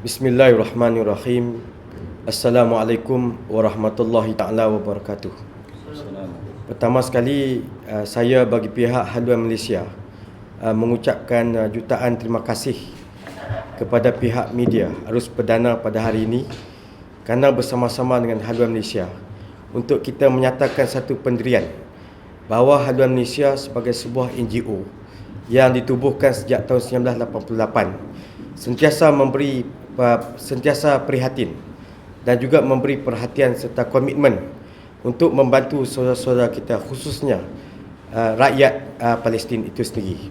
Bismillahirrahmanirrahim. Assalamualaikum warahmatullahi ta'ala wabarakatuh. Pertama sekali, saya bagi pihak Haluan Malaysia mengucapkan jutaan terima kasih kepada pihak media Arus Perdana pada hari ini kerana bersama-sama dengan Haluan Malaysia untuk kita menyatakan satu pendirian bahawa Haluan Malaysia sebagai sebuah NGO yang ditubuhkan sejak tahun 1988 sentiasa prihatin dan juga memberi perhatian serta komitmen untuk membantu saudara-saudara kita, khususnya rakyat Palestin itu sendiri.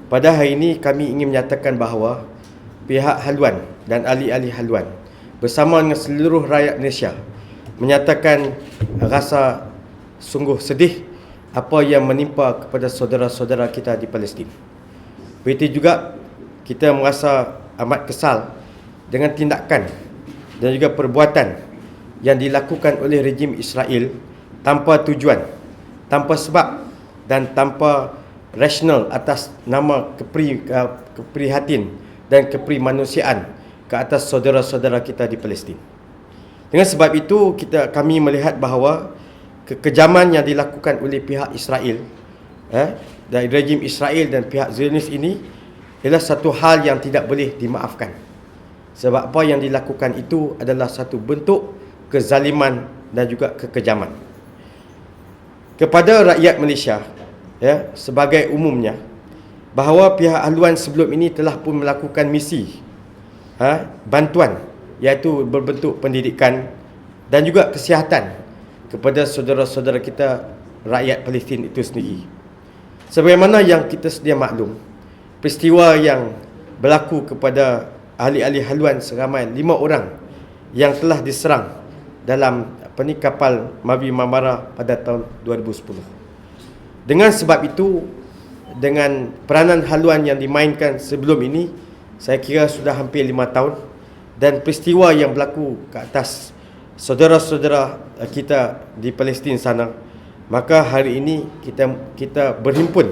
Pada hari ini kami ingin menyatakan bahawa pihak Haluan dan ahli-ahli Haluan bersama dengan seluruh rakyat Malaysia menyatakan rasa sungguh sedih apa yang menimpa kepada saudara-saudara kita di Palestin. Begitu juga kita merasa amat kesal dengan tindakan dan juga perbuatan yang dilakukan oleh rejim Israel tanpa tujuan, tanpa sebab dan tanpa rasional atas nama keprihatin dan keprimanusiaan ke atas saudara-saudara kita di Palestin. Dengan sebab itu kami melihat bahawa kekejaman yang dilakukan oleh pihak Israel dari rejim Israel dan pihak Zionis ini ialah satu hal yang tidak boleh dimaafkan. Sebab apa yang dilakukan itu adalah satu bentuk kezaliman dan juga kekejaman. Kepada rakyat Malaysia, sebagai umumnya, bahawa pihak Haluan sebelum ini telah pun melakukan misi bantuan, iaitu berbentuk pendidikan dan juga kesihatan kepada saudara-saudara kita rakyat Palestin itu sendiri. Sebagaimana yang kita sedia maklum, peristiwa yang berlaku kepada ahli-ahli Haluan seramai 5 orang yang telah diserang dalam kapal Mavi Marmara pada tahun 2010. Dengan sebab itu, dengan peranan Haluan yang dimainkan sebelum ini, saya kira sudah hampir 5 tahun, dan peristiwa yang berlaku ke atas saudara-saudara kita di Palestin sana, maka hari ini kita berhimpun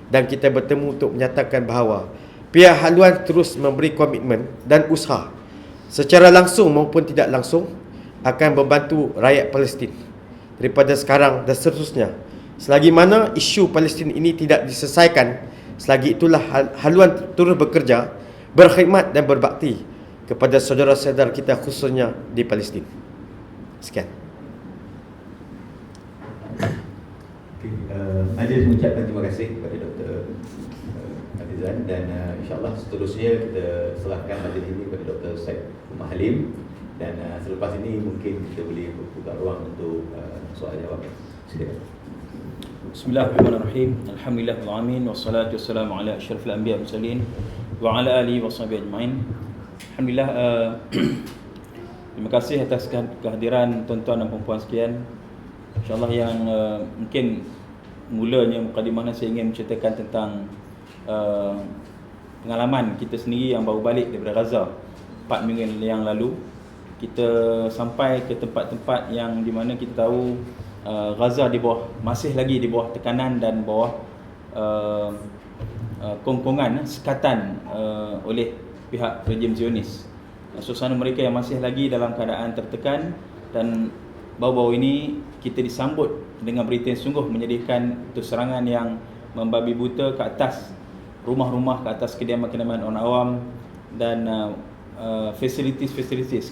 dan kita bertemu untuk menyatakan bahawa pihak Haluan terus memberi komitmen dan usaha secara langsung maupun tidak langsung akan membantu rakyat Palestin daripada sekarang dan seterusnya. Selagi mana isu Palestin ini tidak diselesaikan, selagi itulah Haluan terus bekerja, berkhidmat dan berbakti kepada saudara-saudara kita khususnya di Palestin. Sekian. Majlis mengucapkan terima kasih kepada Dr. Azizan, dan insyaAllah seterusnya kita serahkan majlis ini kepada Dr. Syed Umar Halim, dan selepas ini mungkin kita boleh buka ruang untuk soal jawab. Silakan. Bismillahirrahmanirrahim. Alhamdulillahirrahmanirrahim. Wassalatu wassalamu ala asyrafil anbiya mursalin wa ala alihi wa sahbihi ajma'in. Alhamdulillah, terima kasih atas kehadiran tuan-tuan dan puan-puan sekalian. InsyaAllah yang mungkin mulanya mukadimahnya saya ingin menceritakan tentang pengalaman kita sendiri yang baru balik daripada Gaza 4 minggu yang lalu. Kita sampai ke tempat-tempat yang di mana kita tahu Gaza masih lagi di bawah tekanan dan bawah kongkongan, sekatan oleh pihak rejim Zionis. Suasana mereka yang masih lagi dalam keadaan tertekan, dan baru-baru ini kita disambut dengan berita yang sungguh menyedihkan, itu serangan yang membabi buta ke atas rumah-rumah, ke atas kediaman-kediaman orang awam dan facilities,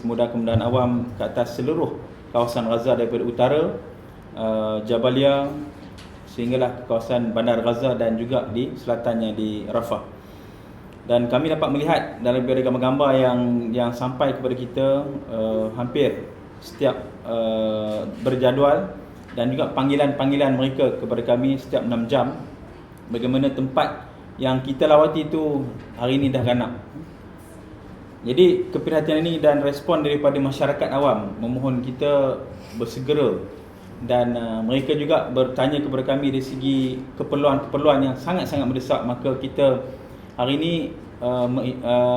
kemudahan-kemudahan awam ke atas seluruh kawasan Gaza daripada utara Jabalia sehinggalah ke kawasan bandar Gaza dan juga di selatannya di Rafah. Dan kami dapat melihat daripada gambar-gambar yang sampai kepada kita hampir setiap berjadual, dan juga panggilan-panggilan mereka kepada kami setiap 6 jam, bagaimana tempat yang kita lawati itu hari ini dah ganap. Jadi keprihatinan ini dan respon daripada masyarakat awam memohon kita bersegera, dan mereka juga bertanya kepada kami dari segi keperluan-keperluan yang sangat-sangat mendesak. Maka kita hari ini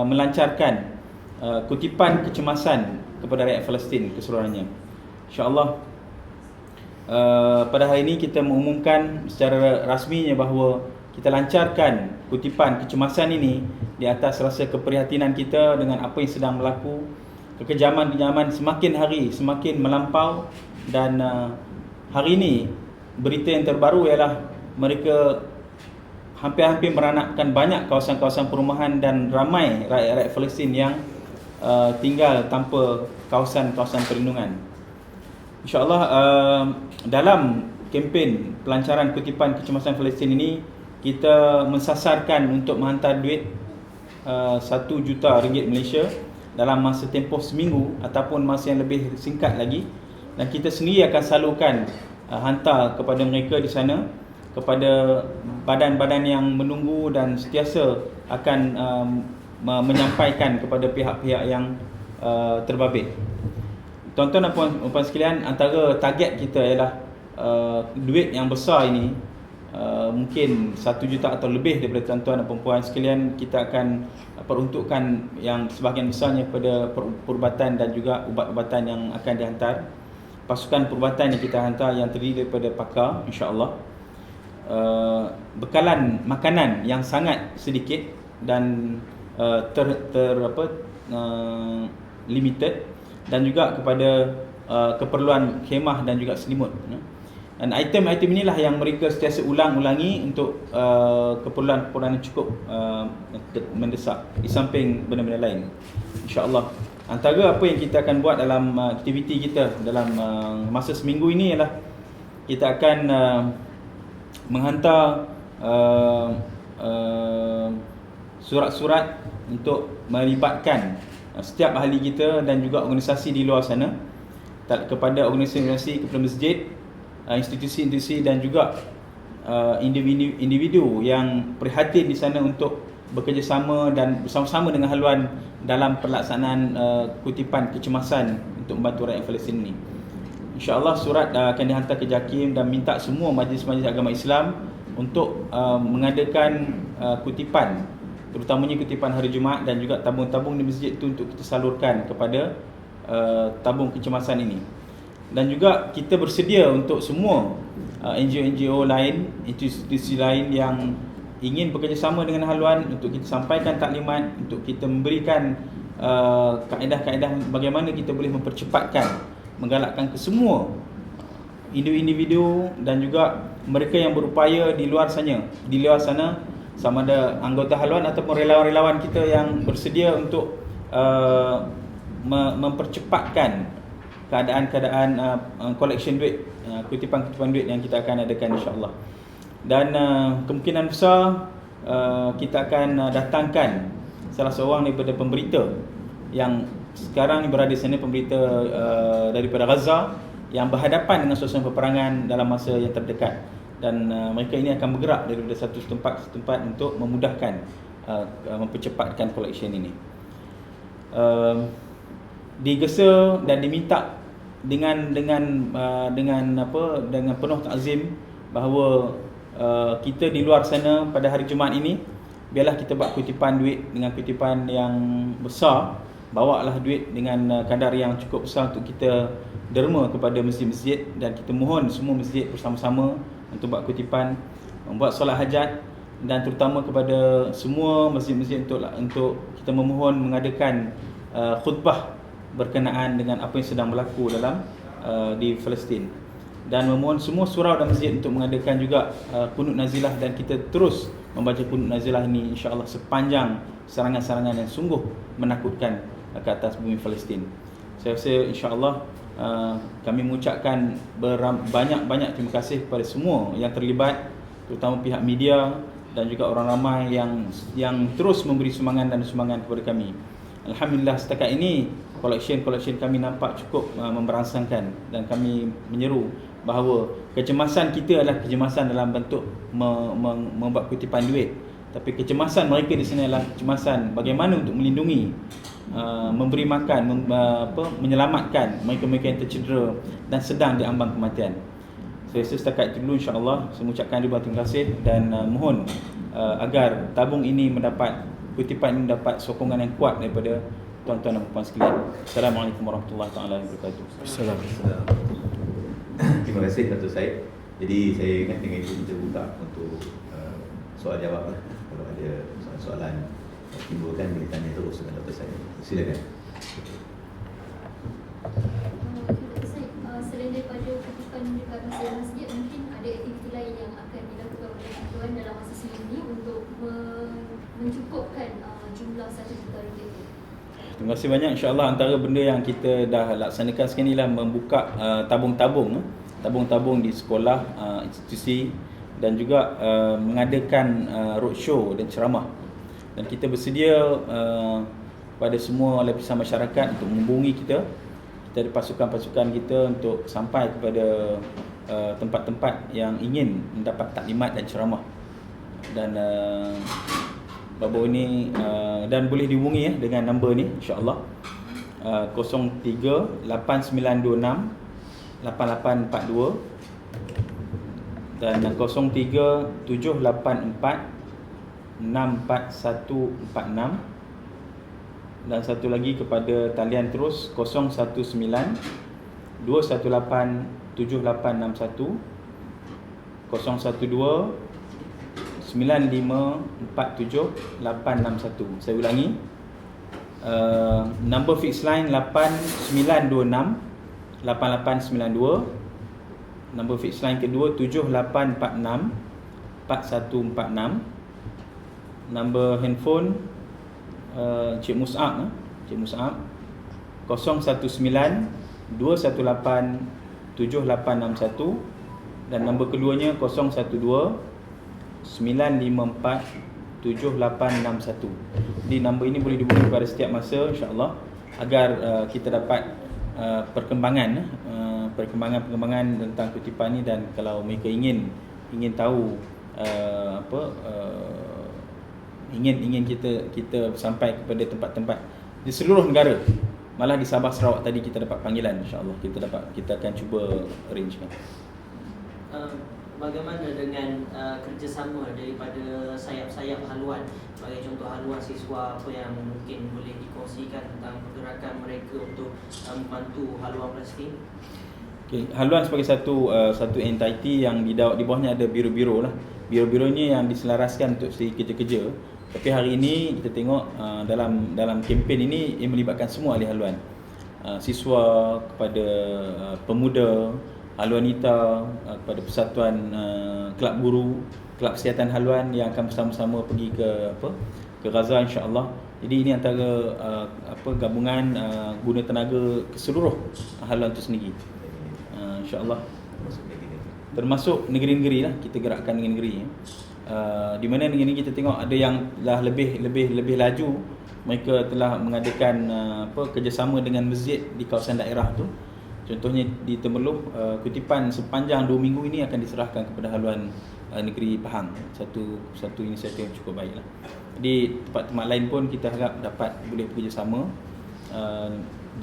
melancarkan kutipan kecemasan kepada rakyat Palestin keseluruhannya. InsyaAllah pada hari ini kita mengumumkan secara rasminya bahawa kita lancarkan kutipan kecemasan ini di atas rasa keprihatinan kita dengan apa yang sedang berlaku. Kekejaman-kekejaman semakin hari semakin melampau, dan hari ini berita yang terbaru ialah mereka hampir-hampir meranakkan banyak kawasan-kawasan perumahan dan ramai rakyat-rakyat Palestin yang tinggal tanpa kawasan-kawasan perlindungan. InsyaAllah dalam kempen pelancaran kutipan kecemasan Palestin ini, kita mensasarkan untuk menghantar duit RM1 juta Malaysia dalam masa tempoh seminggu ataupun masa yang lebih singkat lagi, dan kita sendiri akan salurkan hantar kepada mereka di sana, kepada badan-badan yang menunggu dan sentiasa akan menyampaikan kepada pihak-pihak yang terbabit. Tuan-tuan dan puan-puan sekalian, antara target kita ialah duit yang besar ini, mungkin 1 juta atau lebih daripada tuan-tuan dan puan-puan sekalian, kita akan peruntukkan yang sebahagian besarnya kepada perubatan dan juga ubat-ubatan yang akan dihantar. Pasukan perubatan yang kita hantar yang terdiri daripada pakar, insya-Allah. Bekalan makanan yang sangat sedikit dan limited, dan juga kepada keperluan khemah dan juga selimut. Dan item-item inilah yang mereka sentiasa ulang-ulangi untuk keperluan-keperluan yang cukup mendesak, di samping benda-benda lain. InsyaAllah, antara apa yang kita akan buat dalam aktiviti kita dalam masa seminggu ini ialah kita akan menghantar surat-surat untuk melibatkan setiap ahli kita dan juga organisasi di luar sana, kepada organisasi, kepada masjid, institusi-institusi dan juga individu yang prihatin di sana untuk bekerjasama dan bersama-sama dengan haluan dalam pelaksanaan kutipan kecemasan untuk membantu rakyat Palestin ini. InsyaAllah surat akan dihantar ke JAKIM dan minta semua majlis-majlis agama Islam untuk mengadakan kutipan, terutamanya kutipan hari Jumaat, dan juga tabung-tabung di masjid itu untuk kita salurkan kepada tabung kecemasan ini. Dan juga kita bersedia untuk semua NGO-NGO lain, institusi lain yang ingin bekerjasama dengan haluan untuk kita sampaikan taklimat, untuk kita memberikan kaedah-kaedah bagaimana kita boleh mempercepatkan, menggalakkan ke semua individu dan juga mereka yang berupaya di luar sana, sama ada anggota haluan ataupun relawan-relawan kita yang bersedia untuk mempercepatkan keadaan collection duit, kutipan-kutipan duit yang kita akan adakan, insya-Allah. Dan kemungkinan besar kita akan datangkan salah seorang daripada pemberita yang sekarang ni berada di sana, pemberita daripada Gaza yang berhadapan dengan suasana peperangan dalam masa yang terdekat, dan mereka ini akan bergerak daripada satu tempat ke tempat untuk memudahkan mempercepatkan collection ini. Digesa dan diminta dengan penuh takzim bahawa kita di luar sana pada hari Jumaat ini, biarlah kita buat kutipan duit dengan kutipan yang besar. Bawalah duit dengan kadar yang cukup besar untuk kita derma kepada masjid-masjid, dan kita mohon semua masjid bersama-sama untuk buat kutipan, membuat solat hajat, dan terutama kepada semua masjid-masjid untuk kita memohon mengadakan khutbah berkenaan dengan apa yang sedang berlaku dalam di Palestin, dan memohon semua surau dan masjid untuk mengadakan juga kunut nazilah, dan kita terus membaca kunut nazilah ini, insya-Allah, sepanjang serangan-serangan yang sungguh menakutkan ke atas bumi Palestin. Saya rasa insya-Allah kami mengucapkan banyak-banyak terima kasih kepada semua yang terlibat, terutama pihak media dan juga orang ramai yang terus memberi sumbangan kepada kami. Alhamdulillah, setakat ini collection kami nampak cukup memberangsangkan, dan kami menyeru bahawa kecemasan kita adalah kecemasan dalam bentuk membuat kutipan duit, tapi kecemasan mereka di sini adalah kecemasan bagaimana untuk melindungi, memberi makan, menyelamatkan mereka-mereka yang tercedera dan sedang diambang kematian. Saya rasa setakat itu dulu, insya-Allah. Saya mengucapkan ribuan terima kasih dan mohon agar tabung ini kutipan ini mendapat sokongan yang kuat daripada tuan-tuan dan puan sekalian. Assalamualaikum warahmatullahi wabarakatuh. Assalamualaikum. Terima kasih Datuk Syed. Jadi saya ingat dengan itu kita buka untuk soal jawab lah. Kalau ada soalan timbulkan, boleh tanya terus dengan doktor saya. Silakan. Selain daripada kutipan dekat masjid, mungkin ada aktiviti lain yang akan dilakukan oleh Tuan dalam masa seminggu ini untuk mencukupkan jumlah 1 juta ringgit itu. Terima kasih banyak. InsyaAllah antara benda yang kita dah laksanakan sekarang ni lah membuka tabung-tabung di sekolah, institusi, dan juga mengadakan roadshow dan ceramah. Dan kita bersedia pada semua lapisan masyarakat untuk menghubungi kita. Kita ada pasukan-pasukan kita untuk sampai kepada tempat-tempat yang ingin mendapat taklimat dan ceramah. Dan babu ini dan boleh dihubungi dengan nombor ni insya-Allah 03 8926 8842 dan 03 784 64146, dan satu lagi kepada talian terus 019 218 7861 012 9547 861. Saya ulangi, number fixed line 8926 8892, number fixed line kedua 7846 4146, number handphone Cik Mus'ab 019 218 7861, dan nombor keduanya 012 954 7861. Jadi nombor ini boleh dihubungi pada setiap masa insya-Allah agar kita dapat perkembangan tentang kutipan ni, dan kalau mereka ingin tahu ingin kita sampai kepada tempat-tempat di seluruh negara, malah di Sabah Sarawak tadi kita dapat panggilan, insya-Allah kita akan cuba arrangekan. Bagaimana dengan kerjasama daripada sayap-sayap haluan, sebagai contoh haluan siswa apa yang mungkin boleh dikongsikan tentang pergerakan mereka untuk membantu haluan plastik? Okay. Haluan sebagai satu entiti yang di bawahnya ada biro-biro lah. Biro-biro ni yang diselaraskan untuk kerja-kerja. Tapi hari ini kita tengok dalam kempen ini yang melibatkan semua ahli haluan. Siswa kepada pemuda, haluan wanita, kepada persatuan kelab guru, kelab kesihatan haluan yang akan bersama-sama pergi ke Gaza insya-Allah. Jadi ini antara gabungan guna tenaga ke seluruh haluan itu sendiri. Insya-Allah. Termasuk negeri-negeri lah, kita gerakkan negeri-negeri. Di mana negeri-negeri kita tengok ada yang dah lebih laju, mereka telah mengadakan kerjasama dengan masjid di kawasan daerah tu. Contohnya di Temerloh, kutipan sepanjang 2 minggu ini akan diserahkan kepada haluan negeri Pahang. Satu inisiatif yang cukup baiklah. Di tempat-tempat lain pun kita harap dapat boleh bekerjasama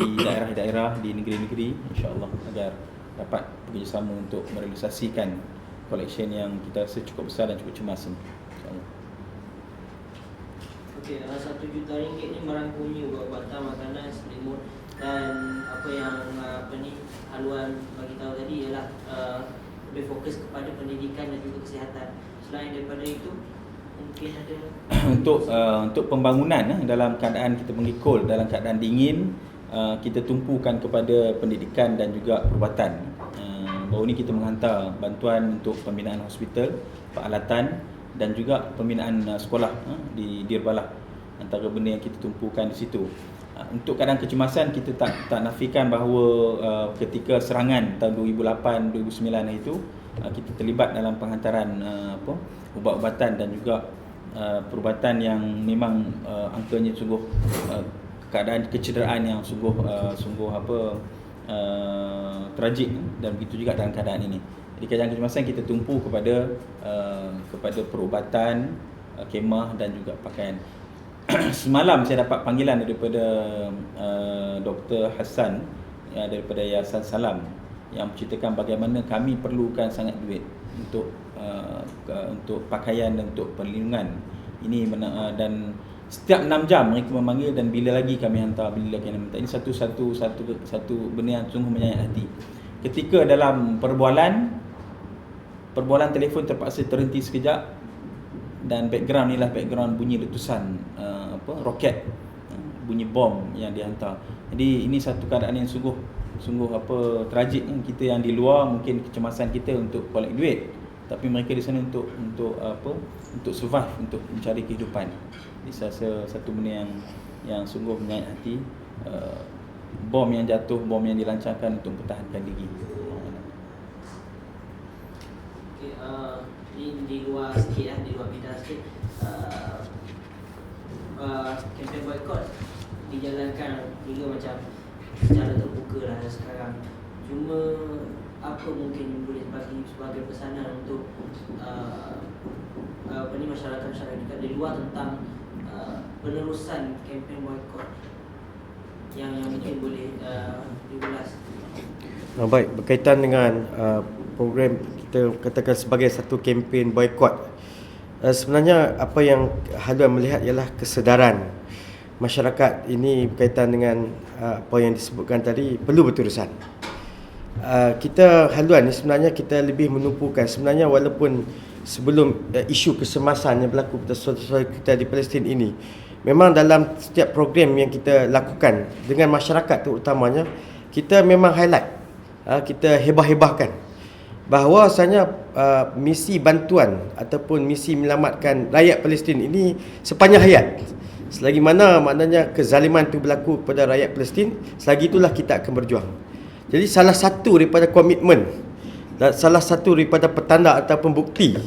di daerah-daerah, di negeri-negeri insya-Allah, agar dapat bekerjasama untuk merealisasikan collection yang kita rasa cukup besar dan cukup cemas insya-Allah. Okey, 1 juta ringgit ni merangkumi ubat-ubatan, makanan, selimut, dan apa yang haluan bagi tahu tadi ialah lebih fokus kepada pendidikan dan juga kesihatan. Selain daripada itu, mungkin ada untuk pembangunan dalam keadaan kita mengikul dalam keadaan dingin, kita tumpukan kepada pendidikan dan juga perubatan. Baru ni kita menghantar bantuan untuk pembinaan hospital, peralatan dan juga pembinaan sekolah di Dir Balah. Antara benda yang kita tumpukan di situ. Untuk keadaan kecemasan, kita tak nafikan bahawa ketika serangan tahun 2008 2009 itu kita terlibat dalam penghantaran ubat-ubatan dan juga perubatan yang memang angkanya sungguh keadaan kecederaan yang sungguh tragik, dan begitu juga dalam keadaan ini. Jadi keadaan kecemasan kita tumpu kepada perubatan, kemah dan juga pakaian. Semalam saya dapat panggilan daripada Dr. Hassan daripada Yayasan Salam yang menceritakan bagaimana kami perlukan sangat duit untuk pakaian dan untuk perlindungan ini, dan setiap 6 jam mereka memanggil dan bila lagi kami hantar, bila lagi kami minta. Ini satu benda yang sungguh menyayat hati. Ketika dalam perbualan telefon terpaksa terhenti sekejap, dan background ni lah background bunyi letusan roket, bunyi bom yang dihantar. Jadi ini satu keadaan yang sungguh tragik. Kita yang di luar mungkin kecemasan kita untuk collect duit, tapi mereka di sana untuk survive, untuk mencari kehidupan. Jadi saya rasa satu benda yang sungguh menyayat hati. Bom yang jatuh, bom yang dilancarkan untuk mempertahankan diri. Okay, ini di luar sikit di luar bidang sikit. Kempen boycott dijalankan hingga macam secara terbuka lah sekarang. Cuma apa mungkin boleh bagi sebagai pesanan untuk masyarakat di luar tentang penerusan kempen boycott yang mungkin boleh diulas. Baik, berkaitan dengan program kita katakan sebagai satu kempen boycott, sebenarnya apa yang haluan melihat ialah kesedaran masyarakat ini berkaitan dengan apa yang disebutkan tadi perlu berterusan. Kita haluan ni sebenarnya kita lebih menumpukan sebenarnya, walaupun sebelum isu kesemasan yang berlaku pada saudara-saudara kita di Palestin ini, memang dalam setiap program yang kita lakukan dengan masyarakat terutamanya, kita memang highlight, kita hebah-hebahkan bahawasanya misi bantuan ataupun misi menyelamatkan rakyat Palestin ini sepanjang hayat. Selagi mana maknanya kezaliman itu berlaku kepada rakyat Palestin, selagi itulah kita akan berjuang. Jadi salah satu daripada komitmen, salah satu daripada petanda ataupun bukti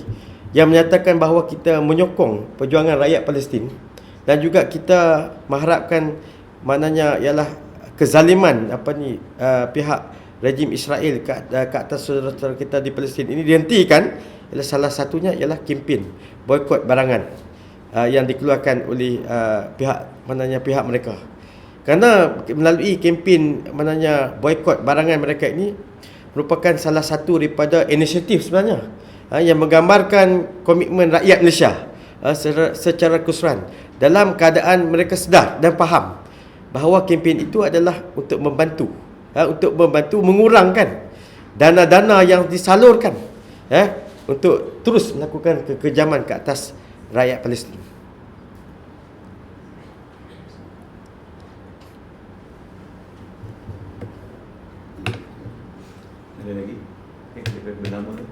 yang menyatakan bahawa kita menyokong perjuangan rakyat Palestin, dan juga kita mengharapkan maknanya ialah kezaliman pihak rejim Israel ke atas saudara-saudara kita di Palestin ini dihentikan, ialah salah satunya ialah kempen boikot barangan yang dikeluarkan oleh pihak mereka. Kerana melalui kempen boikot barangan mereka ini merupakan salah satu daripada inisiatif sebenarnya yang menggambarkan komitmen rakyat Malaysia secara keseluruhan, dalam keadaan mereka sedar dan faham bahawa kempen itu adalah untuk membantu mengurangkan dana-dana yang disalurkan untuk terus melakukan kekejaman ke atas rakyat Palestin. Ada lagi? Kita bernama tu.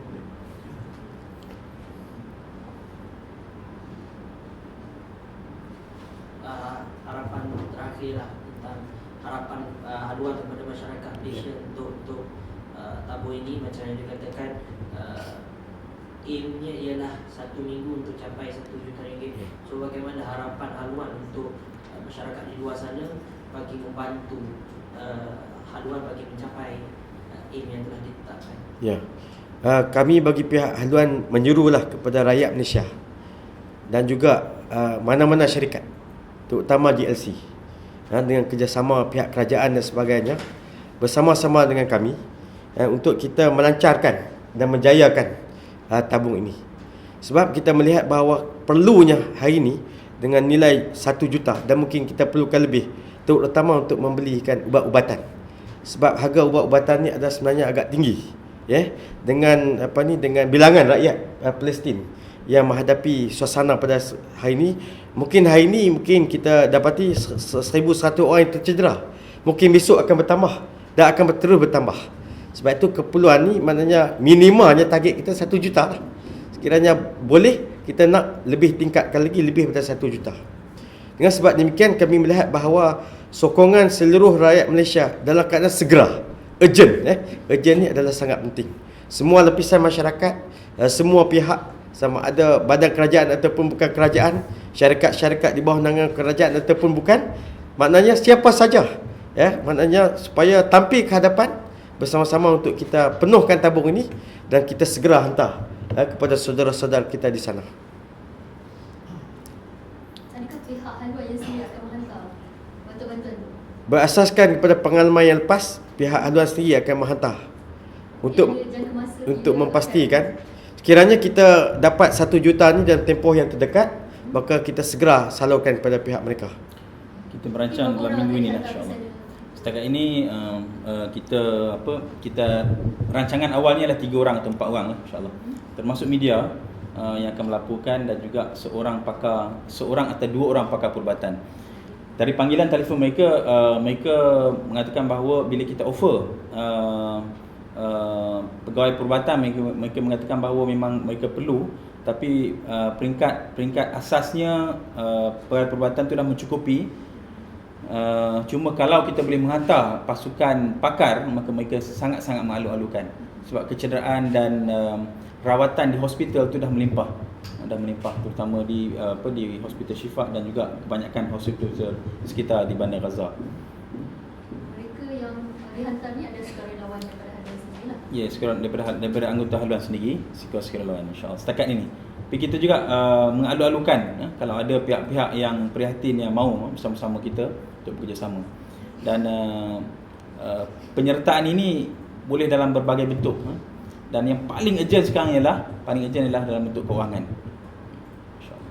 Harapan terakhir lah tentang harapan haluan kepada masyarakat Malaysia untuk tabur ini, macam yang dikatakan aimnya ialah 1 minggu untuk capai 1 juta ringgit. So bagaimana harapan haluan untuk masyarakat di luar sana bagi membantu haluan bagi mencapai aim yang telah ditetapkan? Ya, kami bagi pihak haluan menyuruhlah kepada rakyat Malaysia dan juga mana-mana syarikat, terutama GLC, dengan kerjasama pihak kerajaan dan sebagainya, bersama-sama dengan kami untuk kita melancarkan dan menjayakan tabung ini. Sebab kita melihat bahawa perlunya hari ini dengan nilai 1 juta, dan mungkin kita perlukan lebih, terutama untuk membelikan ubat-ubatan. Sebab harga ubat-ubatan ni adalah sebenarnya agak tinggi, dengan bilangan rakyat Palestin yang menghadapi suasana pada hari ini. Mungkin hari ini kita dapati 1,100 orang yang tercedera, mungkin besok akan bertambah dan akan terus bertambah. Sebab itu keperluan ni maknanya minimanya target kita 1 juta lah. Sekiranya boleh, kita nak lebih tingkatkan lagi, lebih daripada 1 juta. Dengan sebab demikian, kami melihat bahawa sokongan seluruh rakyat Malaysia dalam keadaan segera, urgent ni adalah sangat penting. Semua lapisan masyarakat, semua pihak, sama ada badan kerajaan ataupun bukan kerajaan, syarikat-syarikat di bawah naungan kerajaan ataupun bukan, maknanya siapa saja, maknanya supaya tampil ke hadapan bersama-sama untuk kita penuhkan tabung ini dan kita segera hantar kepada saudara-saudara kita di sana. Adakah pihak haluan yang sendiri akan menghantar bantuan-bantuan itu? Berasaskan kepada pengalaman yang lepas, pihak haluan sendiri akan menghantar untuk memastikan sekiranya kita dapat 1 juta ni dalam tempoh yang terdekat, maka kita segera salurkan kepada pihak mereka. Kita merancang dalam minggu ini insya-Allah. Setakat ini kita rancangan awalnya adalah 3 orang atau 4 orang insya-Allah. Termasuk media yang akan melaporkan, dan juga seorang atau dua orang pakar perubatan. Dari panggilan telefon mereka, mereka mengatakan bahawa bila kita offer pegawai perubatan, mereka mengatakan bahawa memang mereka perlu, tapi peringkat asasnya pegawai perubatan itu dah mencukupi. Cuma kalau kita boleh menghantar pasukan pakar, maka mereka sangat-sangat mengalu-alukan, sebab kecederaan dan rawatan di hospital itu dah melimpah, terutama di hospital Shifa dan juga kebanyakan hospital sekitar di Bandar Gaza. Mereka yang dihantar ni ada sukarelawan daripada haluan sendiri lah. Ya, daripada anggota haluan sendiri, sukarelawan insya-Allah. Setakat ini. Tapi kita juga mengalu-alukan kalau ada pihak-pihak yang prihatin yang mahu bersama-sama kita untuk bekerjasama. Dan penyertaan ini boleh dalam berbagai bentuk. Dan yang paling urgent sekarang ialah dalam bentuk kewangan. InsyaAllah.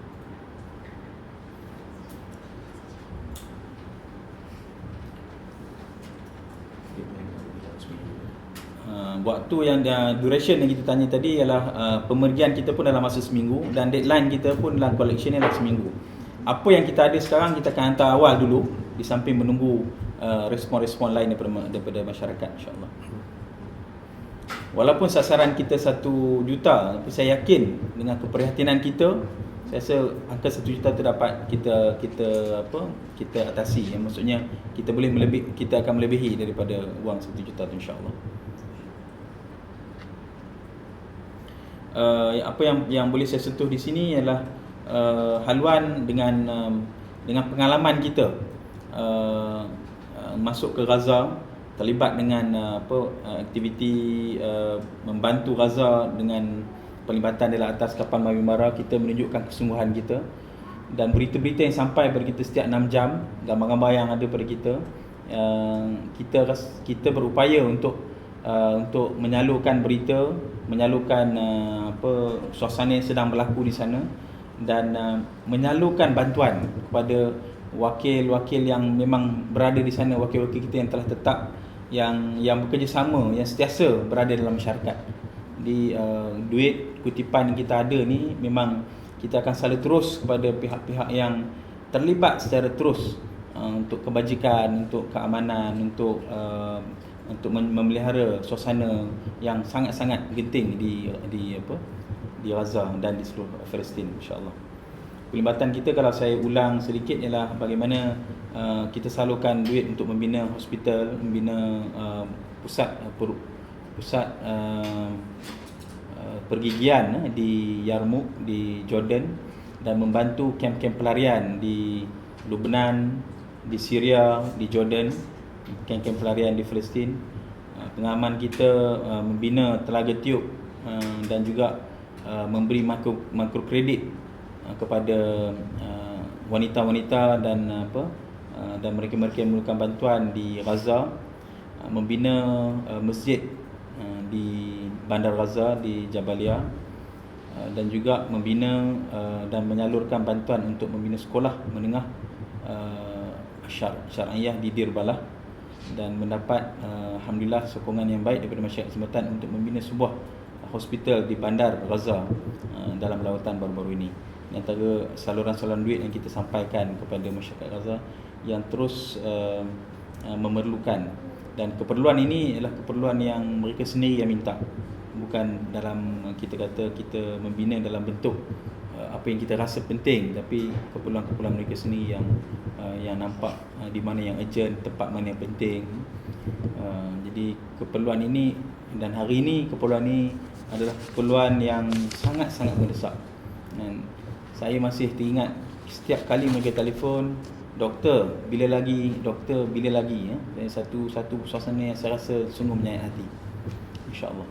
Waktu yang duration yang kita tanya tadi ialah pemergian kita pun dalam masa seminggu, dan deadline kita pun dalam collection adalah seminggu. Apa yang kita ada sekarang kita akan hantar awal dulu, di samping menunggu respon-respon lain daripada masyarakat, insyaAllah. Walaupun sasaran kita 1 juta, tapi saya yakin dengan keprihatinan kita, saya rasa angka 1 juta tu dapat kita atasi. Yang maksudnya kita akan melebihi daripada wang 1 juta tu, insya-Allah. Apa yang boleh saya sentuh di sini ialah haluan dengan pengalaman kita masuk ke Gaza, terlibat dengan aktiviti membantu Gaza dengan pelibatan dalam atas kapal Mawimara. Kita menunjukkan kesungguhan kita, dan berita-berita yang sampai kepada kita setiap 6 jam, gambar-gambar yang ada pada kita, kita berupaya untuk menyalurkan berita, menyalurkan suasana yang sedang berlaku di sana, dan menyalurkan bantuan kepada wakil-wakil yang memang berada di sana, wakil-wakil kita yang telah tetap, yang bekerjasama, yang sentiasa berada dalam masyarakat. Di duit kutipan yang kita ada ni, memang kita akan selalu terus kepada pihak-pihak yang terlibat secara terus untuk kebajikan, untuk keamanan, untuk memelihara suasana yang sangat-sangat genting di Gaza dan di seluruh Palestin, insya-Allah. Pelibatan kita, kalau saya ulang sedikit, ialah bagaimana kita salurkan duit untuk membina hospital, membina pusat pergigian di Yarmouk di Jordan, dan membantu kamp-kamp pelarian di Lebanon, di Syria, di Jordan, kamp-kamp pelarian di Palestin. Pengalaman kita membina telaga tiup dan juga memberi makrokredit kepada wanita-wanita dan mereka-mereka yang memerlukan bantuan di Gaza, membina masjid di Bandar Gaza di Jabalia, dan juga membina dan menyalurkan bantuan untuk membina sekolah menengah syariah di Dir Balah, dan mendapat alhamdulillah sokongan yang baik daripada masyarakat tempatan untuk membina sebuah hospital di Bandar Gaza dalam lawatan baru-baru ini. Di antara saluran-saluran duit yang kita sampaikan kepada masyarakat Gaza yang terus memerlukan, dan keperluan ini adalah keperluan yang mereka sendiri yang minta, bukan dalam kita kata kita membina dalam bentuk apa yang kita rasa penting, tapi keperluan-keperluan mereka sendiri yang nampak di mana yang urgent, tempat mana yang penting. Jadi keperluan ini, dan hari ini keperluan ini adalah keperluan yang sangat-sangat mendesak. Dan saya masih teringat setiap kali mereka telefon, doktor bila lagi, dan satu suasana yang saya rasa sungguh menyayat hati, insya-Allah.